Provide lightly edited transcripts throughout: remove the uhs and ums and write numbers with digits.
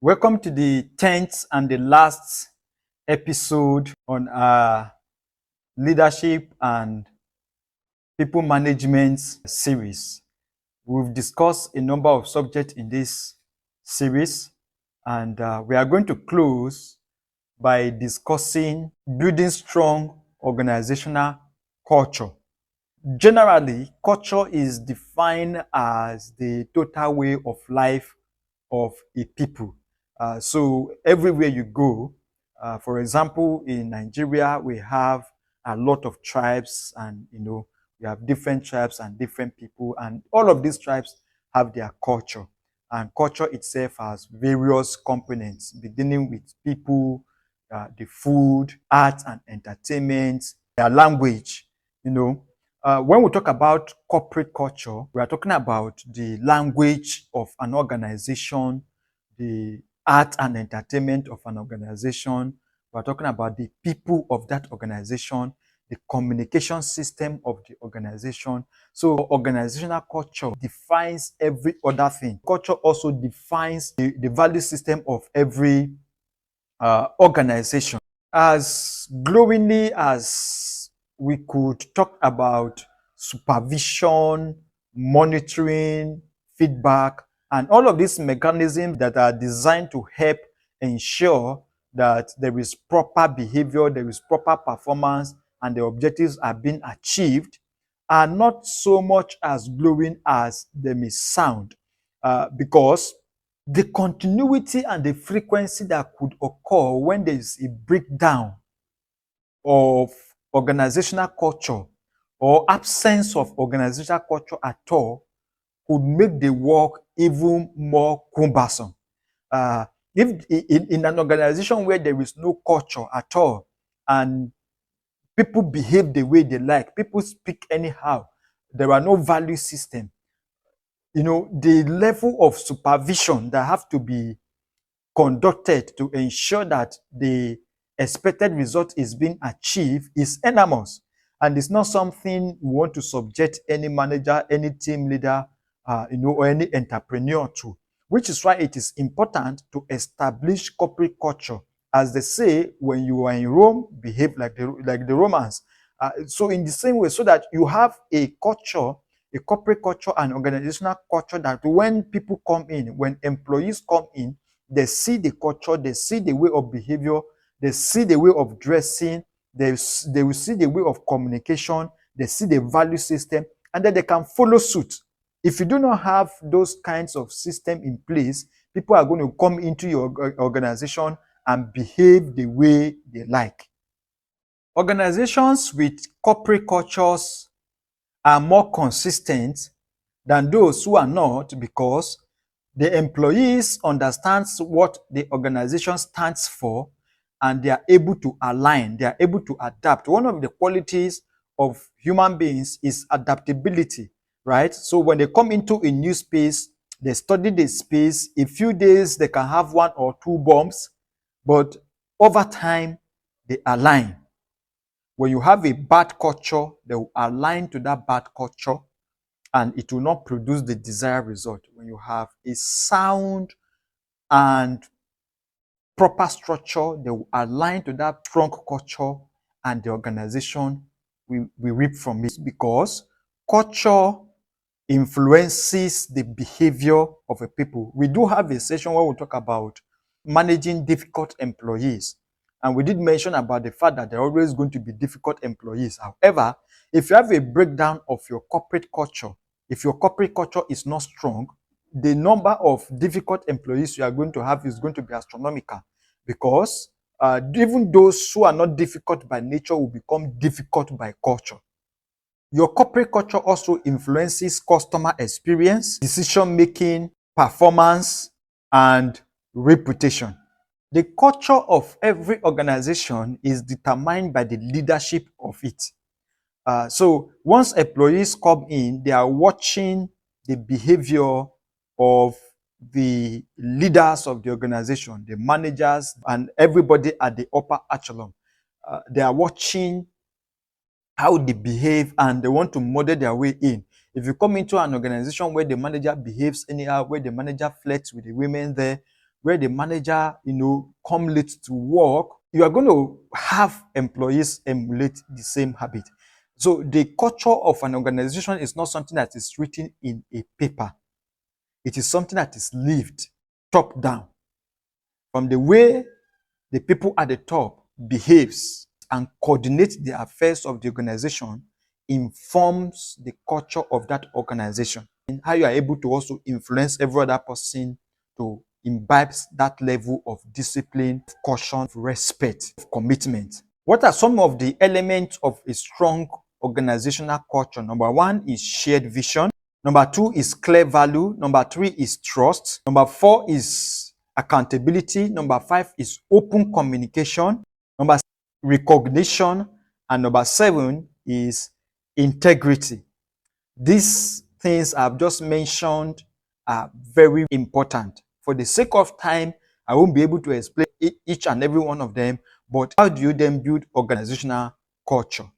Welcome to the 10th and the last episode on our leadership and people management series. We've discussed a number of subjects in this series, and we are going to close by discussing building strong organizational culture. Generally, culture is defined as the total way of life of a people. So everywhere you go, for example, in Nigeria, we have a lot of tribes, and we have different tribes and different people, and all of these tribes have their culture. And culture itself has various components, beginning with people, the food, art and entertainment, their language. When we talk about corporate culture, we are talking about the language of an organization, the art and entertainment of an organization. We are talking about the people of that organization, the communication system of the organization. So organizational culture defines every other thing. Culture also defines the value system of every organization. As glowingly as we could talk about supervision, monitoring, feedback, and all of these mechanisms that are designed to help ensure that there is proper behavior, there is proper performance, and the objectives are being achieved, are not so much as glowing as they may sound, because the continuity and the frequency that could occur when there is a breakdown of organizational culture or absence of organizational culture at all could make the work even more cumbersome. If in an organization where there is no culture at all and people behave the way they like, people speak anyhow, there are no value system, the level of supervision that have to be conducted to ensure that the expected result is being achieved is enormous. And it's not something we want to subject any manager, any team leader, or any entrepreneur to, which is why it is important to establish corporate culture. As they say, when you are in Rome, behave like the Romans. So in the same way, so that you have a culture, a corporate culture and organizational culture, that when people come in, when employees come in, they see the culture, they see the way of behavior, they see the way of dressing, they will see the way of communication, they see the value system, and then they can follow suit. If you do not have those kinds of system in place, people are going to come into your organization and behave the way they like. Organizations with corporate cultures are more consistent than those who are not, because the employees understands what the organization stands for, and they are able to align, they are able to adapt. One of the qualities of human beings is adaptability, right? So when they come into a new space, they study the space. A few days, they can have one or two bumps, but over time, they align. When you have a bad culture, they will align to that bad culture, and it will not produce the desired result. When you have a sound and proper structure, they will align to that strong culture, and the organization will reap from it, because culture influences the behavior of a people. We do have a session where we talk about managing difficult employees. And we did mention about the fact that there are always going to be difficult employees. However, if you have a breakdown of your corporate culture, if your corporate culture is not strong, the number of difficult employees you are going to have is going to be astronomical, because even those who are not difficult by nature will become difficult by culture. Your corporate culture also influences customer experience, decision making, performance, and reputation. The culture of every organization is determined by the leadership of it. So once employees come in, they are watching the behavior of the leaders of the organization, the managers, and everybody at the upper echelon. They are watching how they behave, and they want to model their way in. If you come into an organization where the manager behaves anyhow, where the manager flirts with the women there, where the manager, come late to work, you are going to have employees emulate the same habit. So the culture of an organization is not something that is written in a paper. It is something that is lived top down. From the way the people at the top behaves and coordinates the affairs of the organization informs the culture of that organization, and how you are able to also influence every other person to imbibe that level of discipline, caution, respect, commitment. What are some of the elements of a strong organizational culture? Number one is shared vision. Number two is clear value. Number three is trust. Number four is accountability. Number five is open communication. Number six, recognition. And number seven is integrity. These things I've just mentioned are very important. For the sake of time, I won't be able to explain each and every one of them, but how do you then build organizational culture?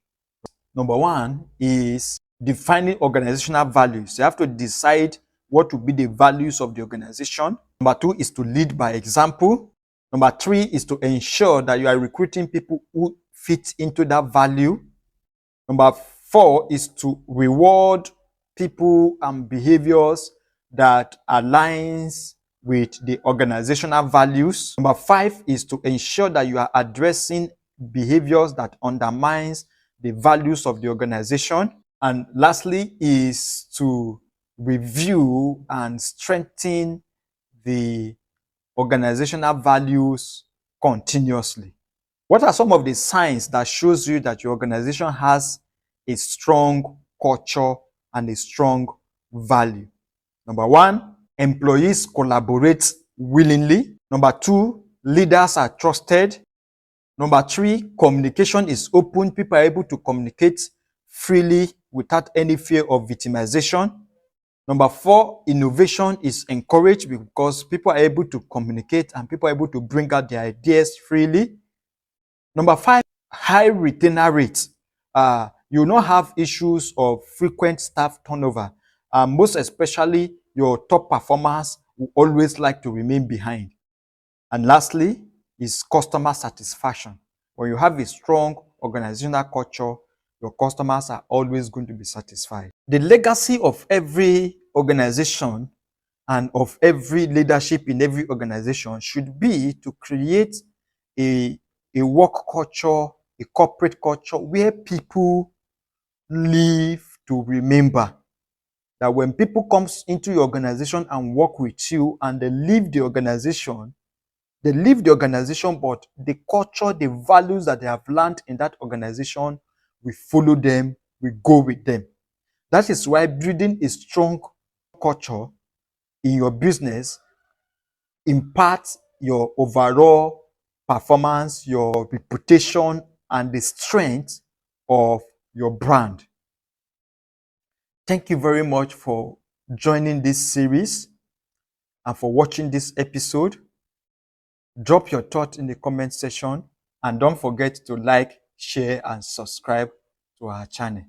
Number one is defining organizational values. You have to decide what will be the values of the organization. Number two is to lead by example. Number three is to ensure that you are recruiting people who fit into that value. Number four is to reward people and behaviors that aligns with the organizational values. Number five is to ensure that you are addressing behaviors that undermines the values of the organization. And lastly is to review and strengthen the organizational values continuously. What are some of the signs that shows you that your organization has a strong culture and a strong value? Number one, employees collaborate willingly. Number two, leaders are trusted. Number three, communication is open. People are able to communicate freely without any fear of victimization. Number four, innovation is encouraged because people are able to communicate and people are able to bring out their ideas freely. Number five, high retainer rate. You will not have issues of frequent staff turnover. Most especially, your top performers will always like to remain behind. And lastly is customer satisfaction. When you have a strong organizational culture, your customers are always going to be satisfied. The legacy of every organization and of every leadership in every organization should be to create a work culture, a corporate culture where people live to remember. That when people comes into your organization and work with you and they leave the organization, but the culture, the values that they have learned in that organization, we follow them, we go with them. That is why building a strong culture in your business imparts your overall performance, your reputation, and the strength of your brand. Thank you very much for joining this series and for watching this episode. Drop your thoughts in the comment section and don't forget to like, share, and subscribe to our channel.